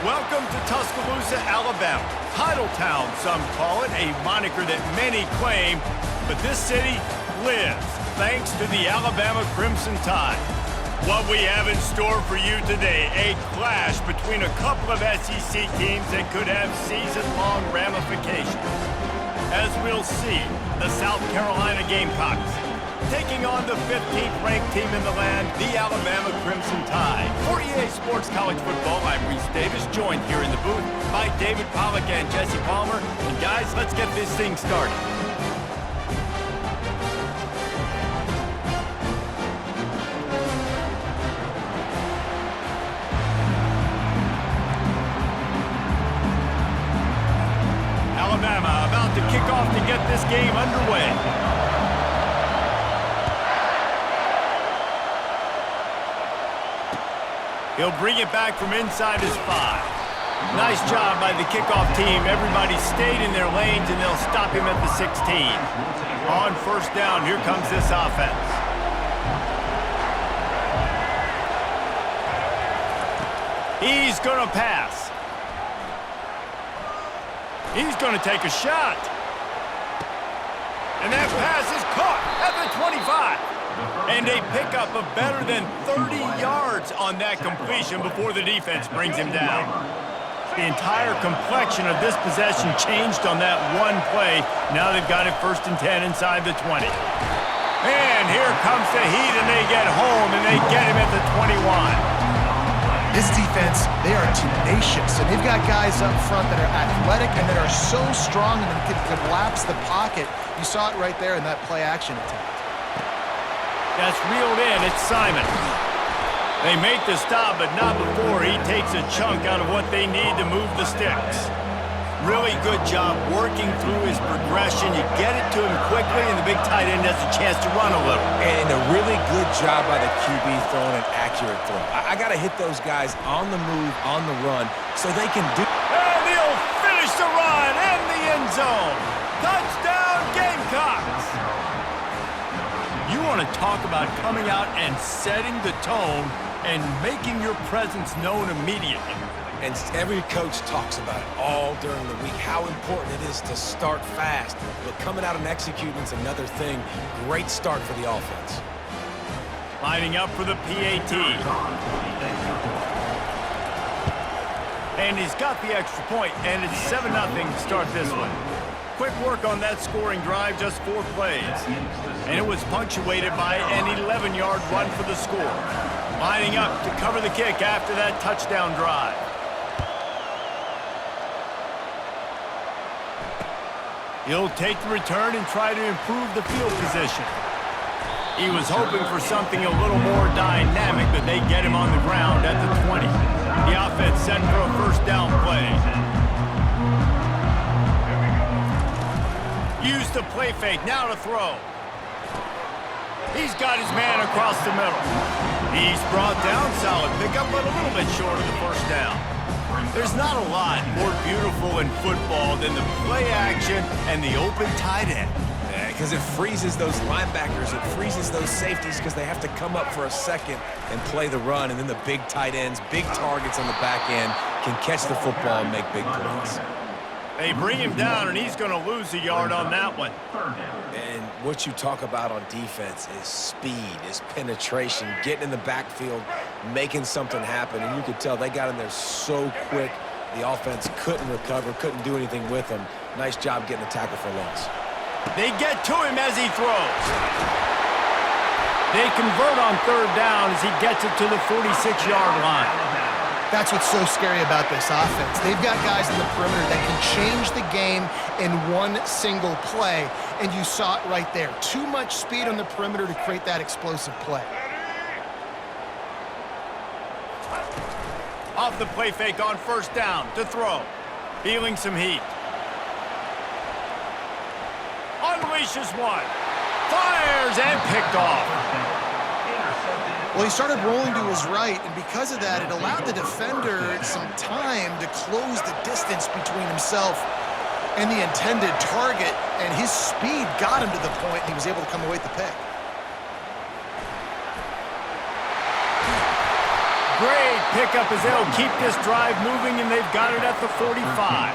Welcome to Tuscaloosa, Alabama. Title Town, some call it, a moniker that many claim, but this city lives thanks to the Alabama Crimson Tide. What we have in store for you today, a clash between a couple of SEC teams that could have season-long ramifications. As we'll see, the South Carolina Gamecocks taking on the 15th ranked team in the land, the Alabama Crimson Tide. For EA Sports College Football, I'm Reese Davis, joined here in the booth by David Pollack and Jesse Palmer. And guys, let's get this thing started. Alabama about to kick off to get this game underway. He'll bring it back from inside his 5. Nice job by the kickoff team. Everybody stayed in their lanes, and they'll stop him at the 16. On first down, here comes this offense. He's going to pass. He's going to take a shot. And that pass is caught at the 25. And a pickup of better than 30 yards on that completion before the defense brings him down. The entire complexion of this possession changed on that one play. Now they've got it 1st and 10 inside the 20. And here comes the heat, and they get home, and they get him at the 21. This defense, they are tenacious, and they've got guys up front that are athletic and that are so strong and can collapse the pocket. You saw it right there in that play-action attempt. That's reeled in. It's Simon. They make the stop, but not before he takes a chunk out of what they need to move the sticks. Really good job working through his progression. You get it to him quickly, and the big tight end has a chance to run a little. And a really good job by the QB throwing an accurate throw. I got to hit those guys on the move, on the run, so they can do... And he'll finish the run in the end zone. Touchdown, Gamecocks! You want to talk about coming out and setting the tone and making your presence known immediately. And every coach talks about it all during the week, how important it is to start fast. But coming out and executing is another thing. Great start for the offense. Lining up for the PAT. And he's got the extra point, and it's 7-0 to start this one. Quick work on that scoring drive, just 4 plays. And it was punctuated by an 11-yard run for the score. Lining up to cover the kick after that touchdown drive. He'll take the return and try to improve the field position. He was hoping for something a little more dynamic, but they get him on the ground at the 20. The offense set for a first down play. Use the play fake, now to throw. He's got his man across the middle. He's brought down, solid pickup, but a little bit short of the first down. There's not a lot more beautiful in football than the play action and the open tight end. Because it freezes those linebackers, it freezes those safeties because they have to come up for a second and play the run, and then the big tight ends, big targets on the back end can catch the football and make big plays. They bring him down, and he's going to lose a yard on that one. And what you talk about on defense is speed, is penetration, getting in the backfield, making something happen. And you could tell they got in there so quick, the offense couldn't recover, couldn't do anything with them. Nice job getting a tackle for loss. They get to him as he throws. They convert on 3rd down as he gets it to the 46-yard line. That's what's so scary about this offense. They've got guys in the perimeter that can change the game in one single play, and you saw it right there. Too much speed on the perimeter to create that explosive play. Off the play fake on 1st down to throw. Feeling some heat. Unleashes one. Fires and picked off. Well, he started rolling to his right, and because of that, it allowed the defender some time to close the distance between himself and the intended target, and his speed got him to the point, and he was able to come away with the pick. Great pickup as they'll keep this drive moving, and they've got it at the 45.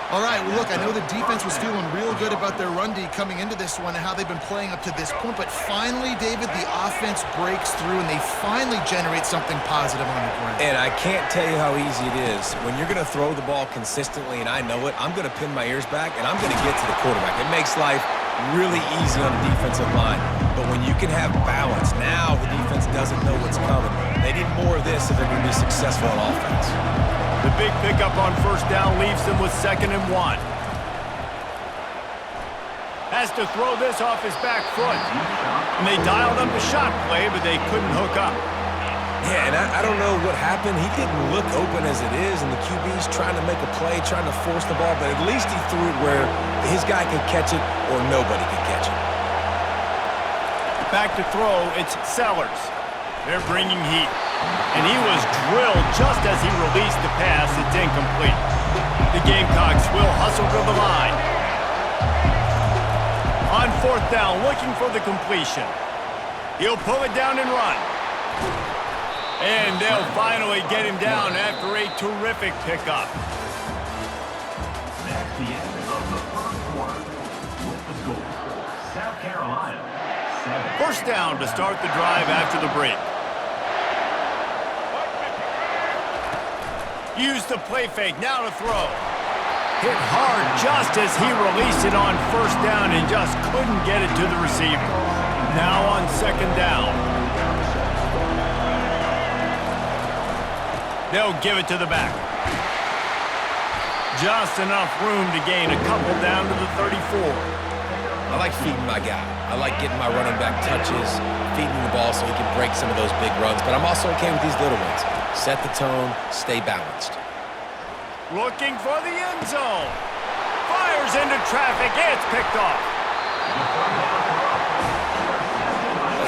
All right, well, look, I know the defense was feeling real good about their run D coming into this one and how they've been playing up to this point, but finally, David, the offense breaks through and they finally generate something positive on the ground. And I can't tell you how easy it is. When you're going to throw the ball consistently, and I know it, I'm going to pin my ears back, and I'm going to get to the quarterback. It makes life really easy on the defensive line. But when you can have balance, now the defense doesn't know what's coming. They need more of this if they're going to be successful on offense. The big pickup on first down leaves them with 2nd and 1. Has to throw this off his back foot. And they dialed up a shot play, but they couldn't hook up. Yeah, and I don't know what happened. He didn't look open as it is, and the QB's trying to make a play, trying to force the ball, but at least he threw it where his guy could catch it or nobody could catch it. Back to throw, it's Sellers. They're bringing heat. And he was drilled just as he released the pass. It's incomplete. The Gamecocks will hustle to the line. On 4th down, looking for the completion. He'll pull it down and run. And they'll finally get him down after a terrific pickup. That's the end of the first quarter. With the score, South Carolina 7. First down to start the drive after the break. Use the play fake, now to throw. Hit hard just as he released it on first down and just couldn't get it to the receiver. Now on 2nd down. They'll give it to the back. Just enough room to gain a couple down to the 34. I like feeding my guy. I like getting my running back touches, feeding the ball so he can break some of those big runs, but I'm also okay with these little ones. Set the tone, stay balanced. Looking for the end zone. Fires into traffic. It's picked off.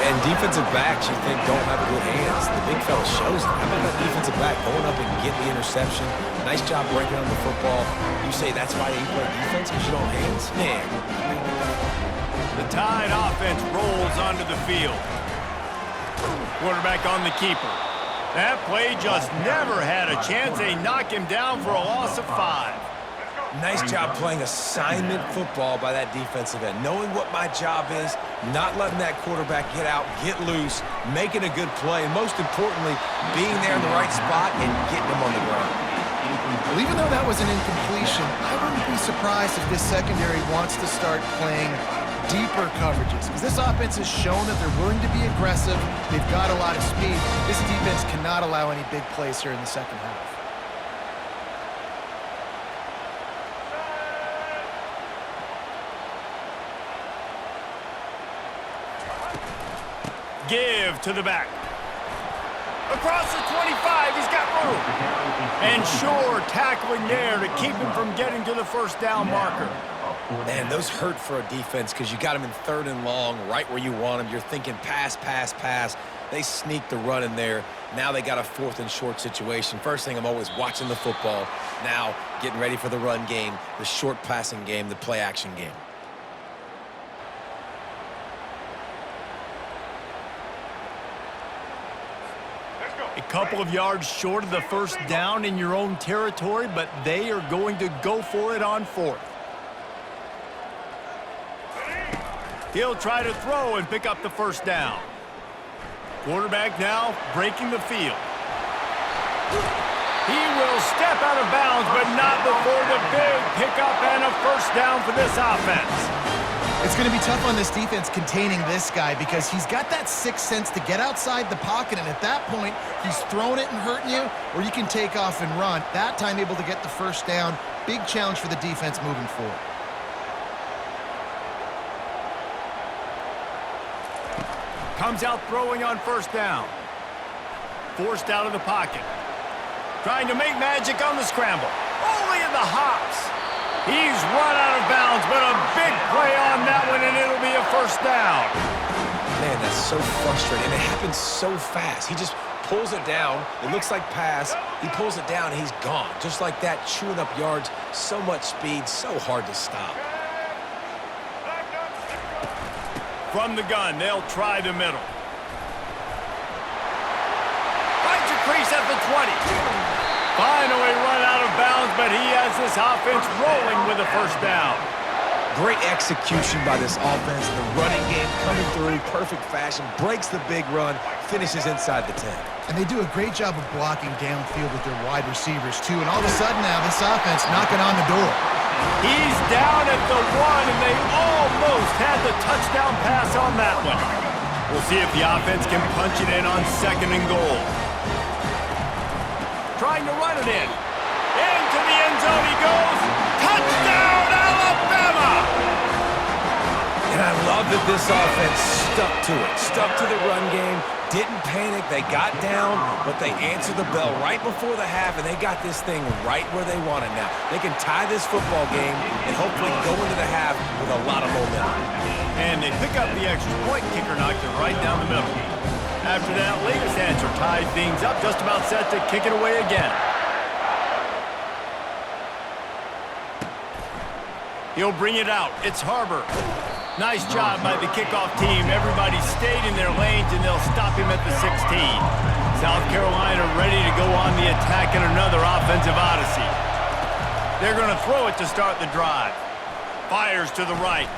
And defensive backs, you think, don't have good hands. The big fella shows them. How about that defensive back going up and getting the interception? Nice job breaking on the football. You say that's why you play defense, because you don't have hands? Man. The Tide offense rolls onto the field. Quarterback on the keeper. That play just never had a chance. They knock him down for a loss of 5. Nice job playing assignment football by that defensive end. Knowing what my job is, not letting that quarterback get out, get loose, making a good play, and most importantly, being there in the right spot and getting him on the ground. Well, even though that was an incompletion, I wouldn't be surprised if this secondary wants to start playing deeper coverages, because this offense has shown that they're willing to be aggressive. They've got a lot of speed. This defense cannot allow any big plays here in the second half. Give to the back. Across the 25, he's got room. And sure, tackling there to keep him from getting to the first down marker. Man, those hurt for a defense because you got them in 3rd and long, right where you want them. You're thinking pass, pass, pass. They sneak the run in there. Now they got a 4th and short situation. First thing, I'm always watching the football. Now getting ready for the run game, the short passing game, the play action game. A couple of yards short of the first down in your own territory, but they are going to go for it on 4th. He'll try to throw and pick up the first down. Quarterback now breaking the field. He will step out of bounds, but not before the big pickup and a first down for this offense. It's going to be tough on this defense containing this guy because he's got that sixth sense to get outside the pocket, and at that point, he's throwing it and hurting you, or you can take off and run. That time able to get the first down. Big challenge for the defense moving forward. Comes out throwing on first down. Forced out of the pocket. Trying to make magic on the scramble. Only in the hops. He's run out of bounds, but a big play on that one, and it'll be a first down. Man, that's so frustrating. And it happens so fast. He just pulls it down. It looks like pass. He pulls it down, and he's gone. Just like that, chewing up yards. So much speed, so hard to stop. From the gun, they'll try the middle. Finds a crease downs, but he has this offense rolling with a first down. Great execution by this offense. The running game coming through, perfect fashion, breaks the big run, finishes inside the 10. And they do a great job of blocking downfield with their wide receivers, too. And all of a sudden now, this offense knocking on the door. He's down at the 1, and they almost had the touchdown pass on that one. We'll see if the offense can punch it in on 2nd and goal. Trying to run it in. Into the end zone he goes. Touchdown, Alabama! And I love that this offense stuck to it, stuck to the run game, didn't panic. They got down, but they answered the bell right before the half, and they got this thing right where they want it now. They can tie this football game and hopefully go into the half with a lot of momentum. And they pick up the extra point. Kicker knocked it right down the middle. After that, latest answer tied things up, just about set to kick it away again. He'll bring it out. It's Harbor. Nice job by the kickoff team. Everybody stayed in their lanes, and they'll stop him at the 16. South Carolina ready to go on the attack in another offensive odyssey. They're going to throw it to start the drive. Fires to the right.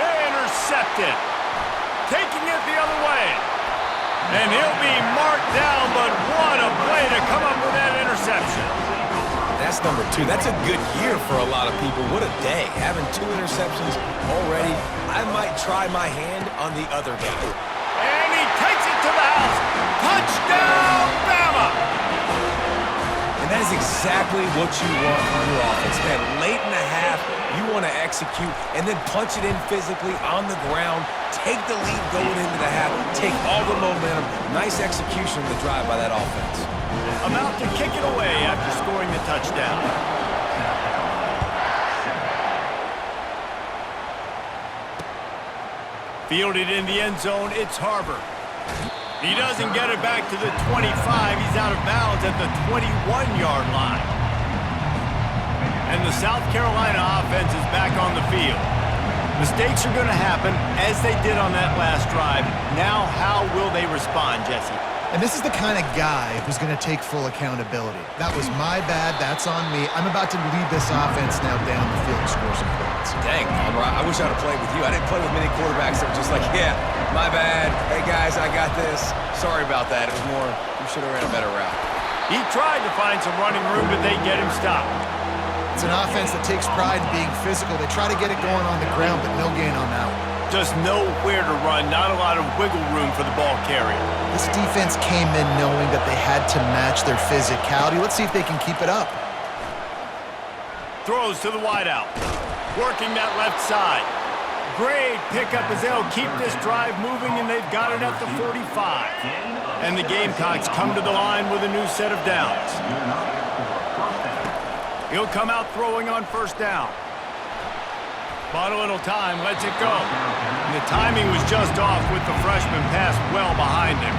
Intercepted. Taking it the other way. And he'll be marked down, but what a play to come up with that interception. That's number 2. That's a good year for a lot of people. What a day. Having 2 interceptions already. I might try my hand on the other guy. And he takes it to the house. Touchdown, Bama! And that is exactly what you want from your offense, man. Late in the half, you want to execute and then punch it in physically on the ground. Take the lead going into the half. Take all the momentum. Nice execution of the drive by that offense. About to kick it away after scoring the touchdown. Fielded in the end zone, it's Harbor. He doesn't get it back to the 25. He's out of bounds at the 21-yard line. And the South Carolina offense is back on the field. Mistakes are going to happen, as they did on that last drive. Now, how will they respond, Jesse? And this is the kind of guy who's going to take full accountability. That was my bad. That's on me. I'm about to lead this offense now down the field and score some points. Dang, Palmer, I wish I'd have played with you. I didn't play with many quarterbacks that were just like, yeah, my bad. Hey, guys, I got this. Sorry about that. It was more, you should have ran a better route. He tried to find some running room, but they get him stopped. It's an offense that takes pride in being physical. They try to get it going on the ground, but no gain on that one. Just nowhere to run, not a lot of wiggle room for the ball carrier. This defense came in knowing that they had to match their physicality. Let's see if they can keep it up. Throws to the wideout. Working that left side. Great pickup as they'll keep this drive moving, and they've got it at the 45. And the Gamecocks come to the line with a new set of downs. He'll come out throwing on first down. Bought a little time, lets it go. And the timing was just off with the freshman pass well behind him.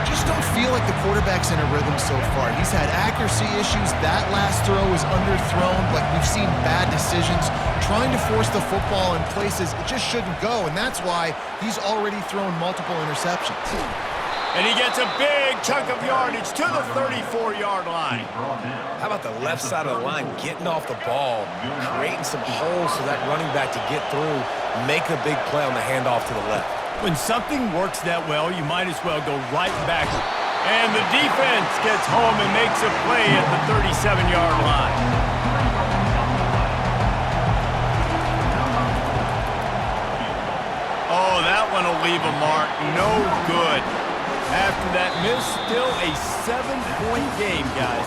Just don't feel like the quarterback's in a rhythm so far. He's had accuracy issues. That last throw is underthrown, but we've seen bad decisions. Trying to force the football in places it just shouldn't go, and that's why he's already thrown multiple interceptions. And he gets a big chunk of yardage to the 34-yard line. How about the left side of the line getting off the ball, creating some holes for that running back to get through, making a big play on the handoff to the left. When something works that well, you might as well go right back. And the defense gets home and makes a play at the 37-yard line. Oh, that one will leave a mark. No good. After that miss, still a 7-point game, guys.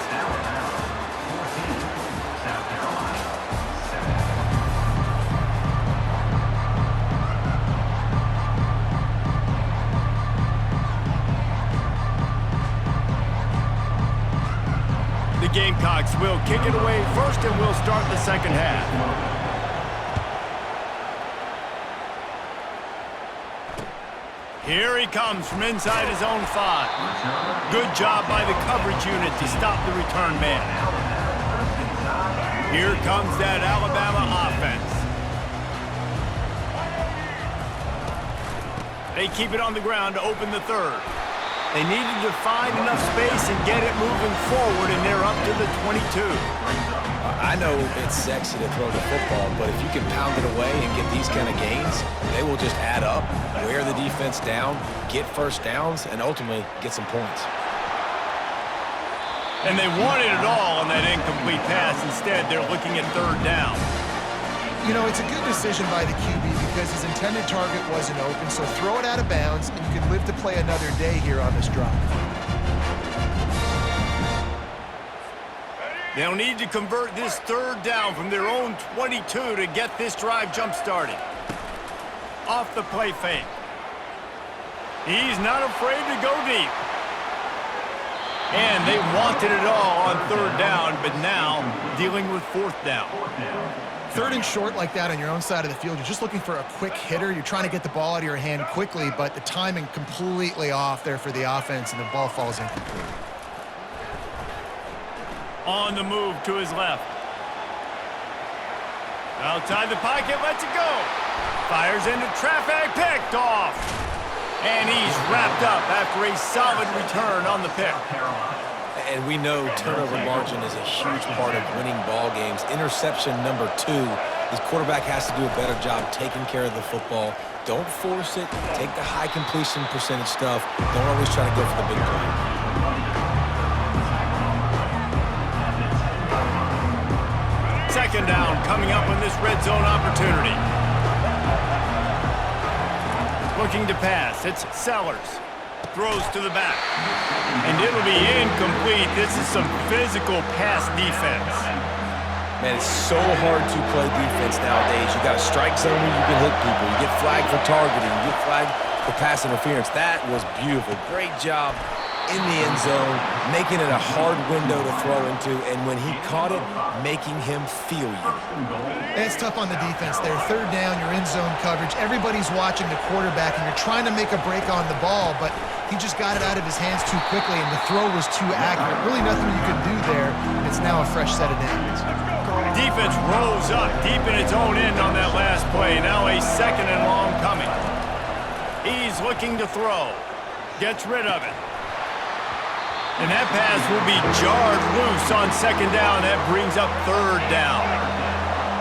The Gamecocks will kick it away first, and we'll start the second half. Here he comes from inside his own 5. Good job by the coverage unit to stop the return man. Here comes that Alabama offense. They keep it on the ground to open the third. They needed to find enough space and get it moving forward, and they're up to the 22. I know it's sexy to throw the football, but if you can pound it away and get these kind of gains, they will just add up, wear the defense down, get first downs, and ultimately get some points. And they wanted it all on that incomplete pass. Instead, they're looking at third down. You know, it's a good decision by the QB because his intended target wasn't open, so throw it out of bounds, and you can live to play another day here on this drive. They'll need to convert this third down from their own 22 to get this drive jump-started. Off the play fake. He's not afraid to go deep. And they wanted it all on third down, but now dealing with fourth down. Third and short like that on your own side of the field, you're just looking for a quick hitter. You're trying to get the ball out of your hand quickly, but the timing completely off there for the offense, and the ball falls incomplete. On the move to his left. Outside the pocket, lets it go. Fires into traffic, picked off. And he's wrapped up after a solid return on the pick. And we know turnover margin is a huge part of winning ball games. Interception number 2. His quarterback has to do a better job taking care of the football. Don't force it. Take the high completion percentage stuff. Don't always try to go for the big play. Second down coming up on this red zone opportunity. Looking to pass. It's Sellers. Throws to the back. And it'll be incomplete. This is some physical pass defense. Man, it's so hard to play defense nowadays. You got a strike zone where you can hit people. You get flagged for targeting. You get flagged for pass interference. That was beautiful. Great job in the end zone, making it a hard window to throw into, and when he caught it, making him feel you. It's tough on the defense there. Third down, you're in zone coverage. Everybody's watching the quarterback, and you're trying to make a break on the ball, but he just got it out of his hands too quickly, and the throw was too accurate. Really nothing you could do there. It's now a fresh set of downs. Defense rolls up deep in its own end on that last play. Now a second and long coming. He's looking to throw. Gets rid of it. And that pass will be jarred loose on second down. That brings up third down.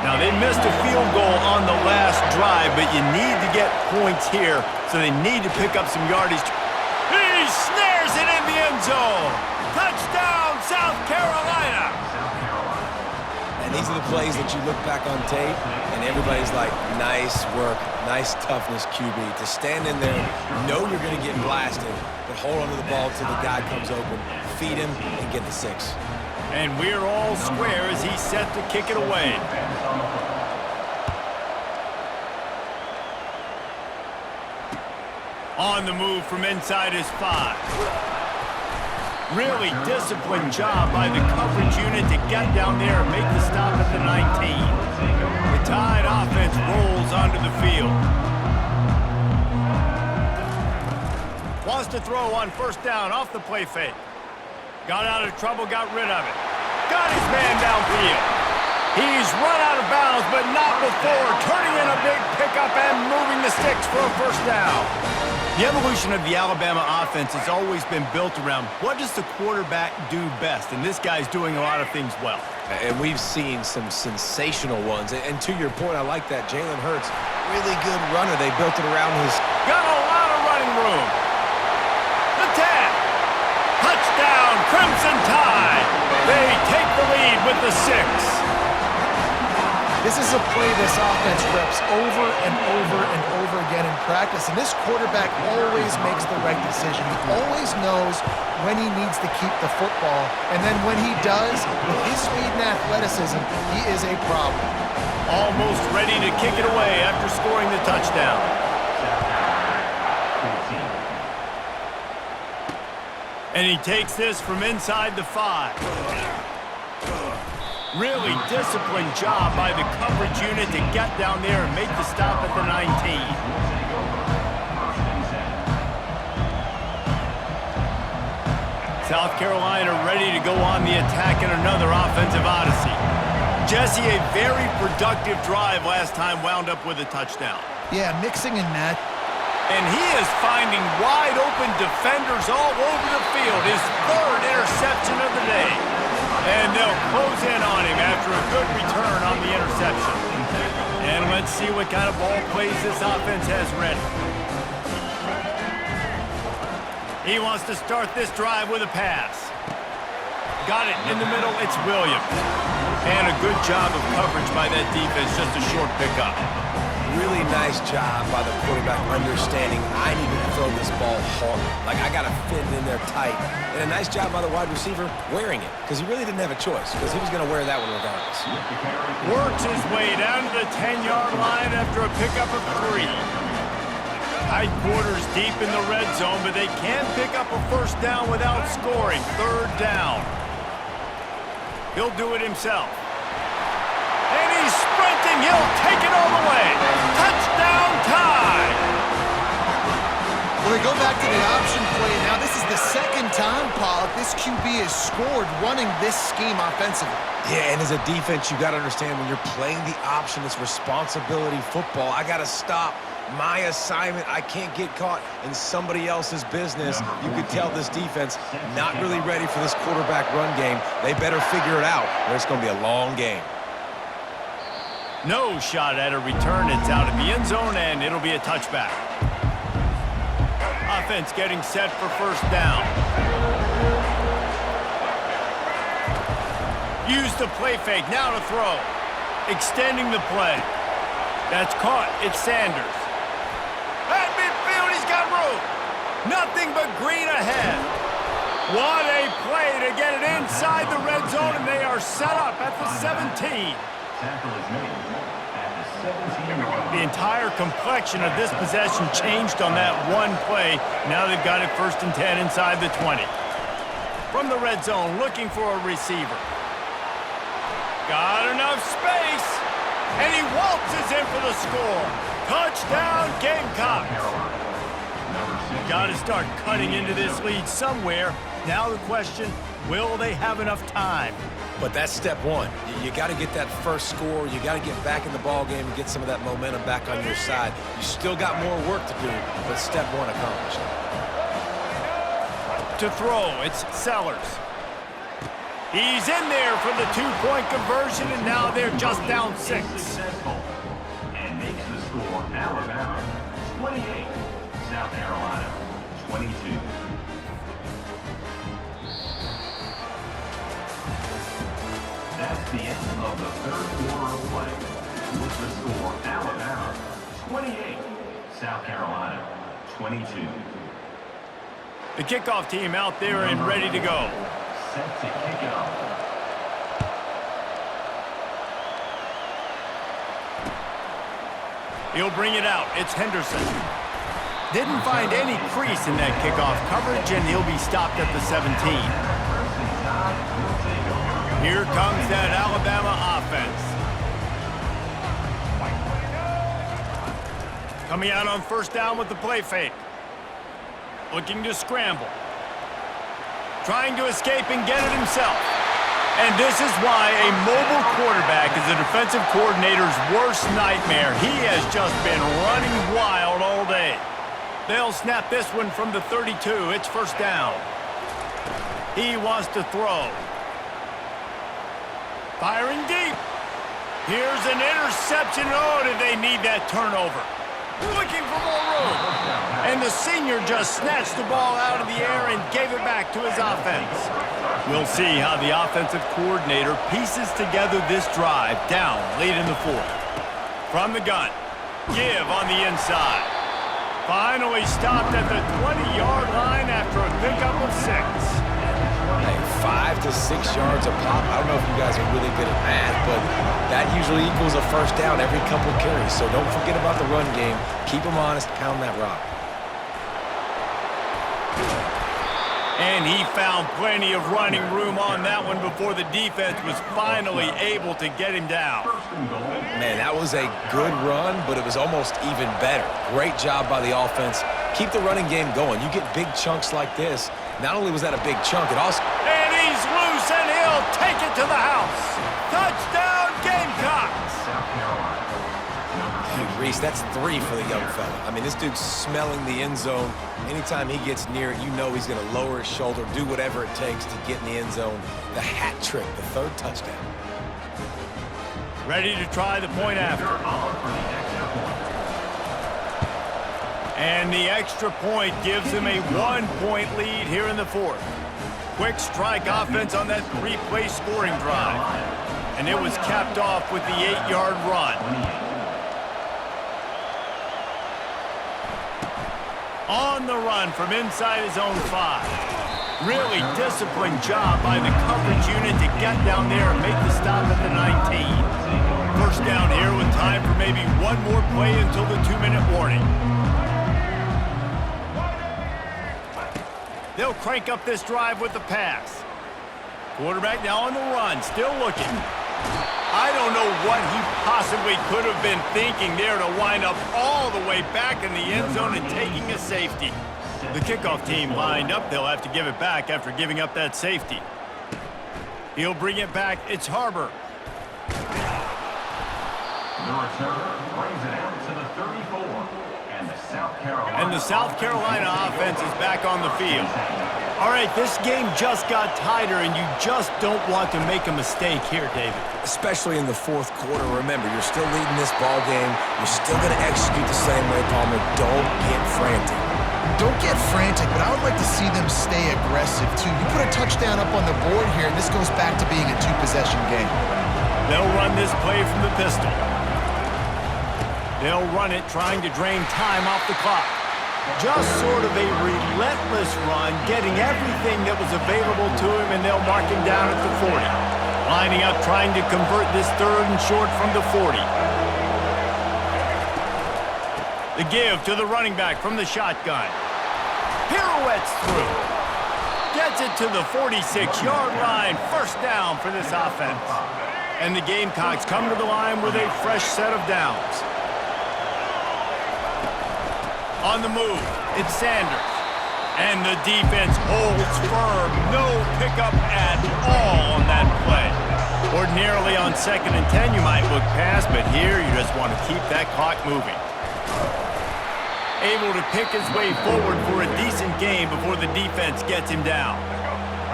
Now, they missed a field goal on the last drive, but you need to get points here, so they need to pick up some yardage. He snares it in the end zone. Touchdown, South Carolina. And these are the plays that you look back on tape, and everybody's like, nice work, nice toughness, QB. To stand in there, know you're going to get blasted, but hold onto the ball till the guy comes open, feed him, and get the 6. And we're all square as he's set to kick it away. On the move from inside his 5. Really disciplined job by the coverage unit to get down there and make the stop at the 19. The Tide offense rolls onto the field. Wants to throw on first down off the play fake. Got out of trouble, got rid of it. Got his man downfield. He's run out of bounds, but not before turning in a big pickup and moving the sticks for a first down. The evolution of the Alabama offense has always been built around what does the quarterback do best, and this guy's doing a lot of things well. And we've seen some sensational ones. And to your point, I like that. Jalen Hurts, really good runner. They built it around his... Got a lot of running room. The 10. Touchdown, Crimson Tide. They take the lead with the 6. This is a play this offense reps over and over and over again in practice, and this quarterback always makes the right decision. He always knows when he needs to keep the football, and then when he does, with his speed and athleticism, he is a problem. Almost ready to kick it away after scoring the touchdown. And he takes this from inside the 5. Really disciplined job by the coverage unit to get down there and make the stop at the 19. South Carolina ready to go on the attack in another offensive odyssey. Jesse, a very productive drive last time wound up with a touchdown. Yeah, mixing and match. And he is finding wide-open defenders all over the field. His third interception of the day. And they'll close in on him after a good return on the interception. And let's see what kind of ball plays this offense has ready. He wants to start this drive with a pass. Got it in the middle. It's Williams. And a good job of coverage by that defense. Just a short pickup. Really nice job by the quarterback understanding I need to throw this ball hard. Like, I got to fit it in there tight. And a nice job by the wide receiver wearing it, because he really didn't have a choice, because he was going to wear that one regardless. Works his way down to the 10-yard line after a pickup of 3. Tight quarters deep in the red zone, but they can pick up a first down without scoring. Third down. He'll do it himself. And he's sprinting. He'll take it all the way. Touchdown tie. Well, they go back to the option play. Now, this is the second time, Pollock, this QB has scored running this scheme offensively. Yeah, and as a defense, you got to understand when you're playing the option, it's responsibility football. I got to stop my assignment. I can't get caught in somebody else's business. You could tell this defense not really ready for this quarterback run game. They better figure it out, or it's going to be a long game. No shot at a return. It's out of the end zone, and it'll be a touchback. Offense getting set for first down. Use the play fake. Now to throw. Extending the play. That's caught. It's Sanders. At midfield, he's got room. Nothing but green ahead. What a play to get it inside the red zone, and they are set up at the 17. Tackle is made at the 17-yard The entire complexion of this possession changed on that one play. Now they've got it first and 10 inside the 20. From the red zone, looking for a receiver. Got enough space, and he waltzes in for the score. Touchdown, Gamecocks. Got to start cutting into this lead somewhere. Now the question, will they have enough time? But that's step one. You got to get that first score. You got to get back in the ball game and get some of that momentum back on your side. You still got more work to do, but step one accomplished. To throw, it's Sellers. He's in there for the two-point conversion, and now they're just down 6. successful and makes the score Alabama 28, South Carolina 22. That's the end of the third quarter of play. With the score Alabama 28, South Carolina 22. The kickoff team out there and ready to go. Set to kick it off. He'll bring it out. It's Henderson. Didn't find any crease in that kickoff coverage, and he'll be stopped at the 17. Here comes that Alabama offense. Coming out on first down with the play fake. Looking to scramble. Trying to escape and get it himself. And this is why a mobile quarterback is a defensive coordinator's worst nightmare. He has just been running wild all day. They'll snap this one from the 32. It's first down. He wants to throw. Firing deep. Here's an interception. Oh, did they need that turnover? Looking for more room. And the senior just snatched the ball out of the air and gave it back to his offense. We'll see how the offensive coordinator pieces together this drive down late in the 4th. From the gun, give on the inside. Finally stopped at the 20-yard line after a pickup of 6. Hey, 5 to 6 yards a pop. I don't know if you guys are really good at math, but that usually equals a first down every couple carries. So don't forget about the run game. Keep them honest, pound that rock. And he found plenty of running room on that one before the defense was finally able to get him down. Man, that was a good run, but it was almost even better. Great job by the offense. Keep the running game going. You get big chunks like this. Not only was that a big chunk, it also... And he's loose, and he'll take it to the house. Touchdown, Gamecocks! He Reese, that's 3 for the young fella. I mean, this dude's smelling the end zone. Anytime he gets near it, you know he's going to lower his shoulder, do whatever it takes to get in the end zone. The hat trick, the 3rd touchdown. Ready to try the point after. And the extra point gives him a 1-point lead here in the 4th. Quick strike offense on that 3-play scoring drive. And it was capped off with the 8-yard run. On the run from inside his own 5. Really disciplined job by the coverage unit to get down there and make the stop at the 19. First down here with time for maybe one more play until the 2-minute warning. They'll crank up this drive with the pass. Quarterback now on the run, still looking. I don't know what he possibly could have been thinking there to wind up all the way back in the end zone and taking a safety. The kickoff team lined up. They'll have to give it back after giving up that safety. He'll bring it back. It's Harbor. The returner brings it out to the 34. And the South Carolina offense is back on the field. All right, this game just got tighter, and you just don't want to make a mistake here, David. Especially in the 4th quarter. Remember, you're still leading this ball game. You're still going to execute the same way, Palmer. Don't get frantic. Don't get frantic, but I would like to see them stay aggressive, too. You put a touchdown up on the board here, and this goes back to being a 2-possession game. They'll run this play from the pistol. They'll run it, trying to drain time off the clock. Just sort of a relentless run, getting everything that was available to him, and they'll mark him down at the 40. Lining up, trying to convert this 3rd and short from the 40. The give to the running back from the shotgun. Pirouettes through. Gets it to the 46-yard line. First down for this offense. And the Gamecocks come to the line with a fresh set of downs. On the move, it's Sanders. And the defense holds firm. No pickup at all on that play. Ordinarily on 2nd and 10, you might look past, but here you just want to keep that clock moving. Able to pick his way forward for a decent game before the defense gets him down.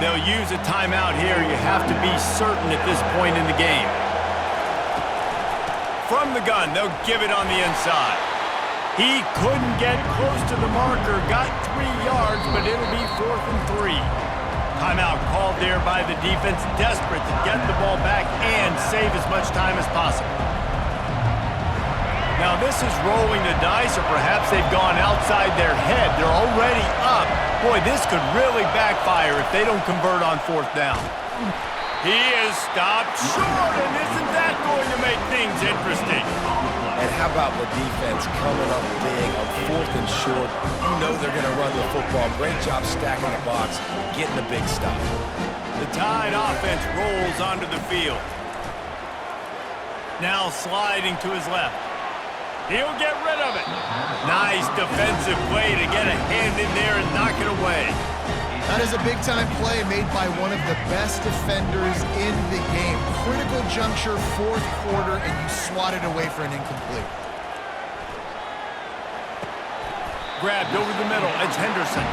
They'll use a timeout here. You have to be certain at this point in the game. From the gun, they'll give it on the inside. He couldn't get close to the marker, got 3 yards, but it'll be 4th and 3. Timeout called there by the defense, desperate to get the ball back and save as much time as possible. Now this is rolling the dice, or perhaps they've gone outside their head. They're already up. Boy, this could really backfire if they don't convert on 4th down. He is stopped short, and isn't that going to make things interesting? And how about the defense coming up big on 4th and short? You know they're going to run the football. Great job stacking the box, getting a big stop. The Tide offense rolls onto the field. Now sliding to his left. He'll get rid of it. Nice defensive play to get a hand in there and knock it away. That is a big-time play made by one of the best defenders in the game. Critical juncture, 4th quarter, and you swat it away for an incomplete. Grabbed over the middle. It's Henderson.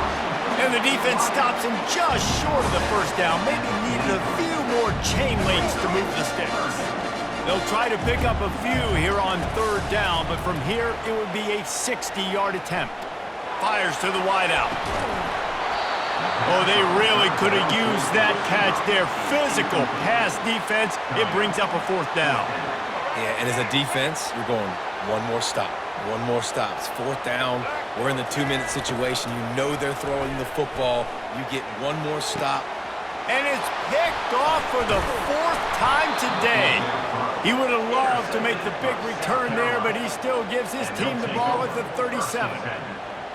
And the defense stops him just short of the first down. Maybe needed a few more chain links to move the sticks. They'll try to pick up a few here on 3rd down, but from here it would be a 60-yard attempt. Fires to the wideout. Oh, they really could have used that catch there. Physical pass defense. It brings up a 4th down. Yeah, and as a defense, you're going one more stop. One more stop. It's 4th down. We're in the 2-minute situation. You know they're throwing the football. You get one more stop. And it's picked off for the 4th time today. He would have loved to make the big return there, but he still gives his team the ball at the 37.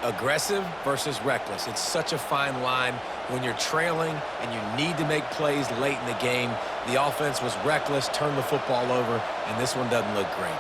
Aggressive versus reckless. It's such a fine line when you're trailing and you need to make plays late in the game. The offense was reckless, turned the football over, and this one doesn't look great.